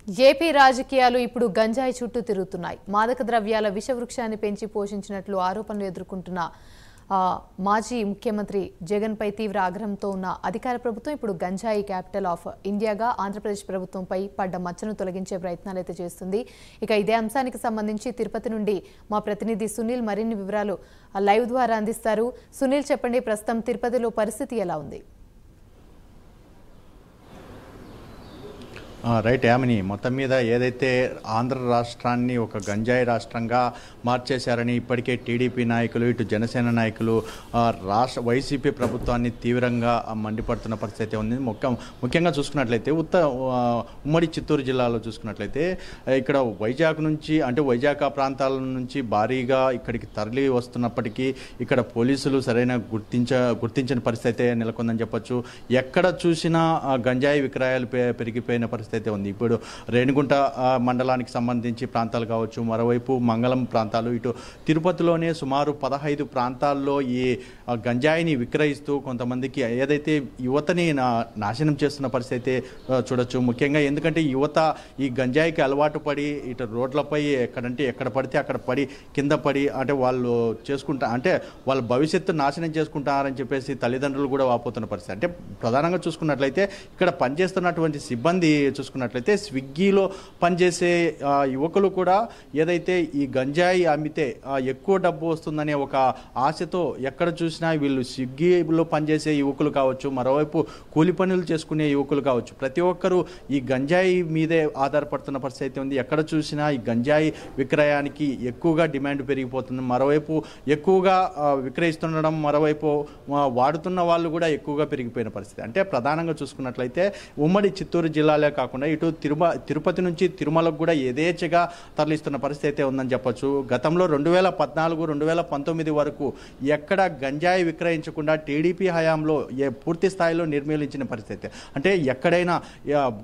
AP రాజకీయాలు ఇప్పుడు గంజాయి చుట్టూ తిరుగుతున్నాయి. మాదక ద్రవ్యాల విషవృక్షాన్ని పెంచి పోషించినట్లు ఆరోపణలు ఎదుర్కొంటున్న మాజీ ముఖ్యమంత్రి జగన్ పై తీవ్ర ఆగ్రహంతో ఉన్న అధికార ప్రభుత్వం ఇప్పుడు గంజాయి క్యాపిటల్ ఆఫ్ ఇండియాగా ఆంధ్రప్రదేశ్ ప్రభుత్వంపై పడ్డ మచ్చను తొలగించే ప్రయత్నాలు అయితే చేస్తుంది. ఇక ఇదే అంశానికి సంబంధించి తిరుపతి నుండి మా ప్రతినిధి సునీల్ మరిన్ని వివరాలు లైవ్ ద్వారా అందిస్తారు. సునీల్, చెప్పండి, ప్రస్తుతం తిరుపతిలో పరిస్థితి ఎలా ఉంది? రైట్ యామిని, మొత్తం మీద ఏదైతే ఆంధ్ర రాష్ట్రాన్ని ఒక గంజాయి రాష్ట్రంగా మార్చేశారని ఇప్పటికే టీడీపీ నాయకులు, ఇటు జనసేన నాయకులు వైసీపీ ప్రభుత్వాన్ని తీవ్రంగా మండిపడుతున్న పరిస్థితి ఉంది. ముఖ్యంగా చూసుకున్నట్లయితే ఉమ్మడి చిత్తూరు జిల్లాలో చూసుకున్నట్లయితే ఇక్కడ వైజాగ్ నుంచి వైజాగ్ ప్రాంతాల నుంచి భారీగా ఇక్కడికి తరలి వస్తున్నప్పటికీ ఇక్కడ పోలీసులు సరైన గుర్తించిన పరిస్థితి నెలకొందని చెప్పొచ్చు. ఎక్కడ చూసినా గంజాయి విక్రయాలు పెరిగిపోయిన పరిస్థితి ఉంది. ఇప్పుడు రేణిగుంట మండలానికి సంబంధించి ప్రాంతాలు కావచ్చు, మరోవైపు మంగళం ప్రాంతాలు, ఇటు తిరుపతిలోనే సుమారు 15 ప్రాంతాల్లో ఈ గంజాయిని విక్రయిస్తూ కొంతమందికి ఏదైతే యువతని నాశనం చేస్తున్న పరిస్థితి చూడొచ్చు. ముఖ్యంగా ఎందుకంటే యువత ఈ గంజాయికి అలవాటు పడి ఇటు రోడ్లపై ఎక్కడ పడితే అక్కడ పడి కింద పడి వాళ్ళు వాళ్ళ భవిష్యత్తు నాశనం చేసుకుంటారని చెప్పేసి తల్లిదండ్రులు కూడా వాపోతున్న పరిస్థితి. అంటే ప్రధానంగా చూసుకున్నట్లయితే ఇక్కడ పనిచేస్తున్నటువంటి సిబ్బంది చూసుకున్నట్లయితే స్విగ్గీలో పనిచేసే యువకులు కూడా ఏదైతే ఈ గంజాయి అమ్మితే ఎక్కువ డబ్బు వస్తుందనే ఒక ఆశతో ఎక్కడ చూసినా వీళ్ళు స్విగ్గీలో పనిచేసే యువకులు కావచ్చు, మరోవైపు కూలి పనులు చేసుకునే యువకులు కావచ్చు, ప్రతి ఒక్కరూ ఈ గంజాయి మీదే ఆధారపడుతున్న పరిస్థితి ఉంది. ఎక్కడ చూసినా ఈ గంజాయి విక్రయానికి ఎక్కువగా డిమాండ్ పెరిగిపోతుంది. మరోవైపు ఎక్కువగా విక్రయిస్తుండడం, మరోవైపు వాడుతున్న వాళ్ళు కూడా ఎక్కువగా పెరిగిపోయిన పరిస్థితి. అంటే ప్రధానంగా చూసుకున్నట్లయితే ఉమ్మడి చిత్తూరు జిల్లాలే కాకుండా ఇటు తిరుపతి నుంచి తిరుమలకు కూడా యథేచ్ఛగా తరలిస్తున్న పరిస్థితి ఉందని చెప్పొచ్చు. గతంలో 2014, 2019 వరకు ఎక్కడ గంజాయి విక్రయించకుండా టీడీపీ హయాంలో పూర్తి స్థాయిలో నిర్మూలించిన పరిస్థితి. అంటే ఎక్కడైనా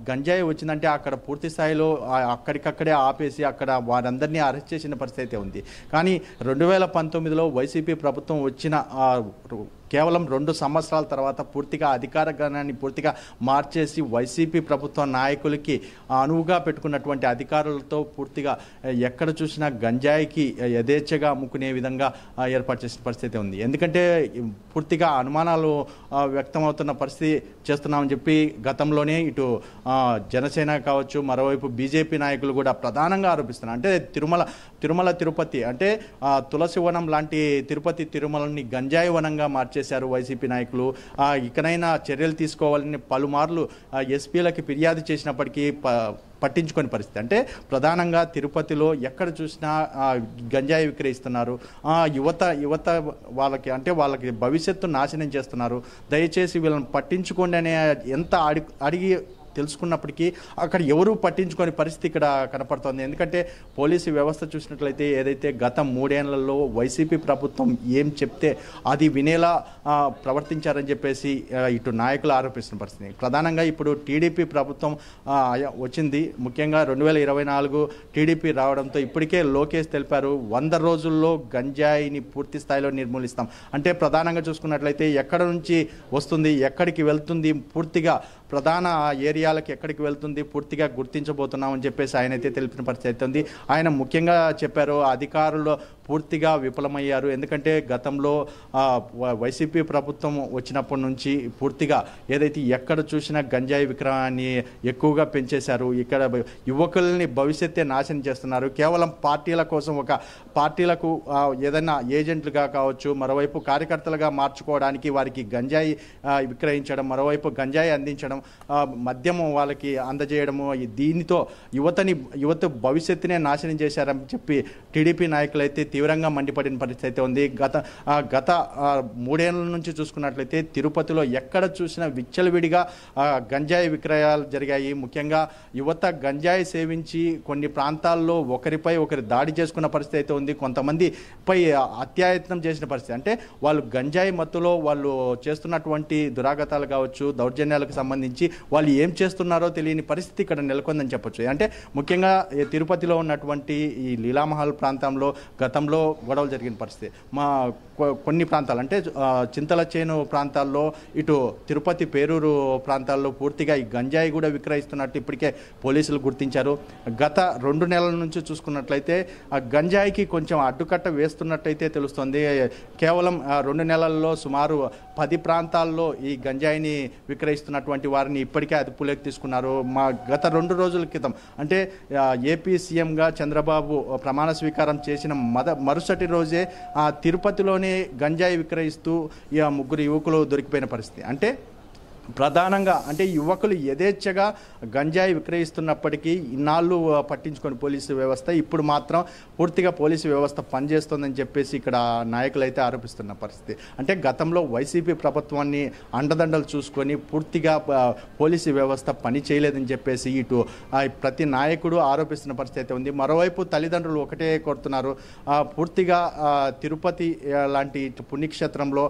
గంజాయి వచ్చిందంటే అక్కడ పూర్తి స్థాయిలో అక్కడికక్కడే ఆపేసి అక్కడ వారందరినీ అరెస్ట్ చేసిన పరిస్థితి ఉంది. కానీ 2019లో వైసీపీ ప్రభుత్వం వచ్చిన కేవలం 2 సంవత్సరాల తర్వాత పూర్తిగా అధికార గణాన్ని పూర్తిగా మార్చేసి వైసీపీ ప్రభుత్వ నాయకులకి అనువుగా పెట్టుకున్నటువంటి అధికారులతో పూర్తిగా ఎక్కడ చూసినా గంజాయికి యథేచ్ఛగా అమ్ముకునే విధంగా ఏర్పాటు చేసిన పరిస్థితి ఉంది. ఎందుకంటే పూర్తిగా అనుమానాలు వ్యక్తమవుతున్న పరిస్థితి చేస్తున్నామని చెప్పి గతంలోనే ఇటు జనసేన కావచ్చు, మరోవైపు బీజేపీ నాయకులు కూడా ప్రధానంగా ఆరోపిస్తున్నారు. అంటే తిరుపతి అంటే తులసి వనం లాంటి తిరుమలని గంజాయి వనంగా మార్చేశారు వైసీపీ నాయకులు. ఇకనైనా చర్యలు తీసుకోవాలని పలుమార్లు ఎస్పీలకి ఫిర్యాదు చేసినప్పటికీ పట్టించుకొని పరిస్థితి. అంటే ప్రధానంగా తిరుపతిలో ఎక్కడ చూసినా గంజాయి విక్రయిస్తున్నారు. యువత వాళ్ళకి భవిష్యత్తు నాశనం చేస్తున్నారు. దయచేసి వీళ్ళని పట్టించుకోండి అనే ఎంత అడిగి తెలుసుకున్నప్పటికీ అక్కడ ఎవరూ పట్టించుకొని పరిస్థితి ఇక్కడ కనపడుతోంది. ఎందుకంటే పోలీసు వ్యవస్థ చూసినట్లయితే ఏదైతే గత 3 ఏళ్లలో వైసీపీ ప్రభుత్వం ఏం చెప్తే అది వినేలా ప్రవర్తించారని చెప్పేసి ఇటు నాయకులు ఆరోపిస్తున్న పరిస్థితి. ప్రధానంగా ఇప్పుడు టీడీపీ ప్రభుత్వం వచ్చింది. ముఖ్యంగా 2024 టీడీపీ రావడంతో ఇప్పటికే లోకేష్ తెలిపారు 100 రోజుల్లో గంజాయిని పూర్తి స్థాయిలో నిర్మూలిస్తాం. అంటే ప్రధానంగా చూసుకున్నట్లయితే ఎక్కడ నుంచి వస్తుంది, ఎక్కడికి వెళ్తుంది, పూర్తిగా ప్రధాన ఏరియాలకు ఎక్కడికి వెళ్తుంది పూర్తిగా గుర్తించబోతున్నామని చెప్పేసి ఆయన అయితే తెలిపిన పరిస్థితి ఉంది. ఆయన ముఖ్యంగా చెప్పారు అధికారులు పూర్తిగా విఫలమయ్యారు. ఎందుకంటే గతంలో వైసీపీ ప్రభుత్వం వచ్చినప్పటి నుంచి పూర్తిగా ఏదైతే ఎక్కడ చూసినా గంజాయి విక్రయాన్ని ఎక్కువగా పెంచేశారు. ఇక్కడ యువకుల్ని భవిష్యత్తే నాశనం చేస్తున్నారు. కేవలం పార్టీల కోసం పార్టీలకు ఏదైనా ఏజెంట్లుగా కావచ్చు, మరోవైపు కార్యకర్తలుగా మార్చుకోవడానికి వారికి గంజాయి విక్రయించడం, మరోవైపు గంజాయి అందించడం, మద్యము వాళ్ళకి అందజేయడము, దీనితో యువత భవిష్యత్తునే నాశనం చేశారని చెప్పి టీడీపీ నాయకులు అయితే తీవ్రంగా మండిపడిన పరిస్థితి ఉంది. గత 3 ఏళ్ల నుంచి చూసుకున్నట్లయితే తిరుపతిలో ఎక్కడ చూసినా విచ్చలవిడిగా గంజాయి విక్రయాలు జరిగాయి. ముఖ్యంగా యువత గంజాయి సేవించి కొన్ని ప్రాంతాల్లో ఒకరిపై ఒకరు దాడి చేసుకున్న పరిస్థితి అయితే ఉంది. కొంతమందిపై అత్యాయత్నం చేసిన పరిస్థితి. అంటే వాళ్ళు గంజాయి మత్తులో వాళ్ళు చేస్తున్నటువంటి దురాగతాలు కావచ్చు, దౌర్జన్యాలకు సంబంధించి వాళ్ళు ఏం చేస్తున్నారో తెలియని పరిస్థితి ఇక్కడ నెలకొందని చెప్పొచ్చు. అంటే ముఖ్యంగా తిరుపతిలో ఉన్నటువంటి ఈ లీలామహల్ ప్రాంతంలో గతంలో గతంలో గొడవలు జరిగిన పరిస్థితి. మా కొన్ని ప్రాంతాలు అంటే చింతల చేను ప్రాంతాల్లో, ఇటు తిరుపతి పేరూరు ప్రాంతాల్లో పూర్తిగా ఈ గంజాయి కూడా విక్రయిస్తున్నట్టు ఇప్పటికే పోలీసులు గుర్తించారు. గత 2 నెలల నుంచి చూసుకున్నట్లయితే ఆ గంజాయికి కొంచెం అడ్డుకట్ట వేస్తున్నట్టయితే తెలుస్తుంది. కేవలం 2 నెలల్లో సుమారు 10 ప్రాంతాల్లో ఈ గంజాయిని విక్రయిస్తున్నటువంటి వారిని ఇప్పటికే అదుపులోకి తీసుకున్నారు. మా గత 2 రోజుల క్రితం అంటే ఏపీ సీఎంగా చంద్రబాబు ప్రమాణ స్వీకారం చేసిన మరుసటి రోజే తిరుపతిలోనే గంజాయి విక్రయిస్తూ 3 యువకులు దొరికిపోయిన పరిస్థితి. అంటే ప్రధానంగా అంటే యువకులు యథేచ్ఛగా గంజాయి విక్రయిస్తున్నప్పటికీ ఇన్నాళ్ళు పట్టించుకొని పోలీసు వ్యవస్థ ఇప్పుడు మాత్రం పూర్తిగా పోలీసు వ్యవస్థ పనిచేస్తుందని చెప్పేసి ఇక్కడ నాయకులు అయితే ఆరోపిస్తున్న పరిస్థితి. అంటే గతంలో వైసీపీ ప్రభుత్వాన్ని అండదండలు చూసుకొని పూర్తిగా పోలీసు వ్యవస్థ పని చేయలేదని చెప్పేసి ఇటు ప్రతి నాయకుడు ఆరోపిస్తున్న పరిస్థితి అయితే ఉంది. మరోవైపు తల్లిదండ్రులు ఒకటే కోరుతున్నారు, పూర్తిగా తిరుపతి లాంటి పుణ్యక్షేత్రంలో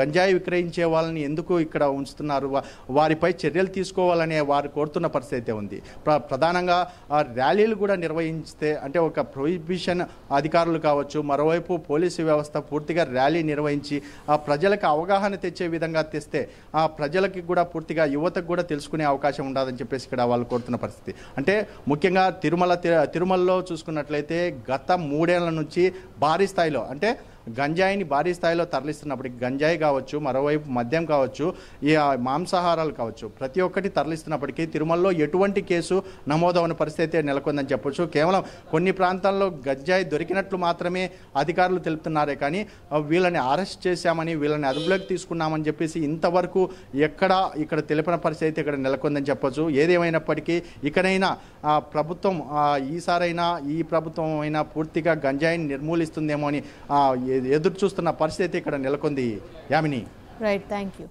గంజాయి విక్రయించే వాళ్ళని ఎందుకు ఇక్కడ ఉంచుతున్నారు, వారిపై చర్యలు తీసుకోవాలనే వారు కోరుతున్న పరిస్థితి అయితే ఉంది. ప్రధానంగా ర్యాలీలు కూడా నిర్వహిస్తే అంటే ఒక ప్రొహిబిషన్ అధికారులు కావచ్చు, మరోవైపు పోలీసు వ్యవస్థ పూర్తిగా ర్యాలీ నిర్వహించి ప్రజలకు అవగాహన తెచ్చే విధంగా తెస్తే ప్రజలకి కూడా పూర్తిగా యువతకు కూడా తెలుసుకునే అవకాశం ఉండదని చెప్పేసి ఇక్కడ వాళ్ళు కోరుతున్న పరిస్థితి. అంటే ముఖ్యంగా తిరుమలలో చూసుకున్నట్లయితే గత 3 ఏళ్ల నుంచి భారీ స్థాయిలో అంటే గంజాయిని భారీ స్థాయిలో తరలిస్తున్నప్పటికీ గంజాయి కావచ్చు, మరోవైపు మద్యం కావచ్చు, ఈ మాంసాహారాలు కావచ్చు, ప్రతి ఒక్కటి తరలిస్తున్నప్పటికీ తిరుమలలో ఎటువంటి కేసు నమోదవని పరిస్థితి నెలకొందని చెప్పొచ్చు. కేవలం కొన్ని ప్రాంతాల్లో గంజాయి దొరికినట్లు మాత్రమే అధికారులు తెలుపుతున్నారే కానీ వీళ్ళని అరెస్ట్ చేశామని, వీళ్ళని అదుపులోకి తీసుకున్నామని చెప్పేసి ఇంతవరకు ఇక్కడ తెలిపిన పరిస్థితి ఇక్కడ నెలకొందని చెప్పొచ్చు. ఏదేమైనప్పటికీ ఇకనైనా ప్రభుత్వం ఈసారైనా ఈ ప్రభుత్వం అయినా పూర్తిగా గంజాయిని నిర్మూలిస్తుందేమో అని ఎదురు చూస్తున్న పరిస్థితి ఇక్కడ నెలకొంది. యామిని. Right, thank you.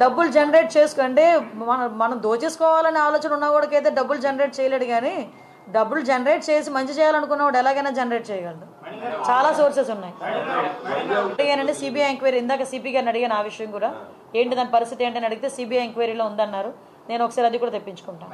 డబ్బులు జనరేట్ చేసుకుంటే మనం దోచేసుకోవాలనే ఆలోచన ఉన్నవాడికైతే డబ్బులు జనరేట్ చేయలేడు, కానీ డబ్బులు జనరేట్ చేసి మంచి చేయాలనుకున్నవాడు ఎలాగైనా జనరేట్ చేయగలడు. చాలా సోర్సెస్ ఉన్నాయి. అడిగానండి సిబిఐ ఎంక్వైరీ, ఇందాక సిపి గారిని అడిగాను ఆ విషయం కూడా, ఏంటి దాని పరిస్థితి ఏంటని అడిగితే సిబిఐ ఎంక్వైరీలో ఉందన్నారు. నేను ఒకసారి అది కూడా తెప్పించుకుంటాను.